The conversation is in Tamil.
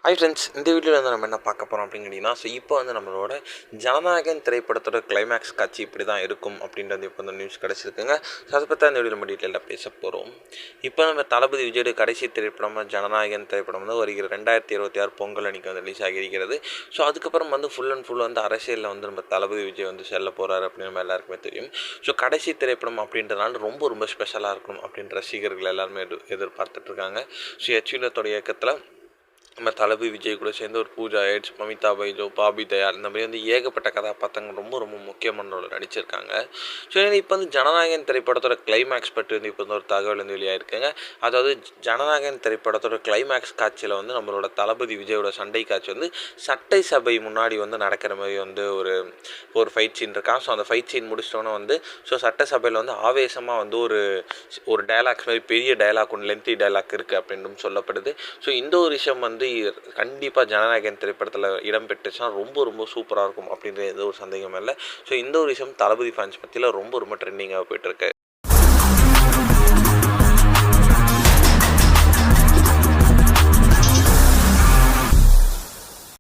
ஹாய் ஃப்ரெண்ட்ஸ், இந்த வீடியோவில் வந்து நம்ம என்ன பார்க்க போகிறோம் அப்படின்னு கேட்டிங்கன்னா, இப்போ வந்து நம்மளோட ஜனநாயகன் திரைப்படத்தோட கிளைமேக்ஸ் காட்சி இப்படி தான் இருக்கும் அப்படின்றது இப்போ வந்து நியூஸ் கிடச்சிருக்குங்க. ஸோ அதை பற்றி அந்த வீடியோவில் நம்ம டீட்டெயிலாக பேச போகிறோம். இப்போ நம்ம தளபதி விஜயோட கடைசி திரைப்படமாக ஜனநாயகன் திரைப்படம் வந்து வருகிற 2026 பொங்கல் அன்றைக்கி வந்து ரிலீஸ் ஆகியிருக்கிறது. ஸோ அதுக்கப்புறம் வந்து ஃபுல் அண்ட் ஃபுல் வந்து அரசியலில் வந்து நம்ம தளபதி விஜய் வந்து செல்ல போகிறாரு அப்படின்னு நம்ம எல்லாருக்குமே தெரியும். ஸோ கடைசி திரைப்படம் அப்படின்றதுனால ரொம்ப ஸ்பெஷலாக இருக்கும் அப்படின்ற ரசிகர்கள் எல்லாருமே எதிர்பார்த்துட்ருக்காங்க. ஸோ எச்விலத்தோட இயக்கத்தில் நம்ம தளபதி விஜய் கூட சேர்ந்து ஒரு பூஜா ஹெட்ஸ், மமிதா பைஜோ, பாபி தயாள் இந்த மாதிரி வந்து ஏகப்பட்ட கதாபாத்திரங்கள் ரொம்ப முக்கியமான ரோல் நடிச்சிருக்காங்க. ஸோ இப்போ வந்து ஜனநாயகன் திரைப்படத்தோட கிளைமேக்ஸ் பற்றி வந்து இப்போ வந்து ஒரு தகவல் வந்து வெளியாகிருக்குங்க. அதாவது ஜனநாயகன் திரைப்படத்தோட கிளைமேக்ஸ் காட்சியில் வந்து நம்மளோட தளபதி விஜயோட சண்டை காட்சி வந்து சட்டை சபை முன்னாடி வந்து நடக்கிற மாதிரி வந்து ஒரு ஃபைட் சீன் இருக்கான். ஸோ அந்த ஃபைட் சீன் முடிச்சிட்டோன்னே வந்து சட்டசபையில் வந்து ஆவேசமாக வந்து ஒரு டைலாக்ஸ் மாதிரி பெரிய டைலாக் ஒன்று லென்த்தி டைலாக் இருக்குது அப்படின்னு சொல்லப்படுது. ஸோ இந்த ஒரு விஷயம் வந்து கண்டிப்பாக ஜனநாயகன் திரைப்படத்தில் இடம் பெற்றுச்சுன்னா ரொம்ப சூப்பராக இருக்கும் அப்படின்ற எந்த ஒரு சந்தேகமும் இல்லை. ஸோ இந்த ஒரு விஷயம் தளபதி ஃபேன்ஸ் பற்றியில் ரொம்ப ட்ரெண்டிங்காக போயிட்டுருக்கு.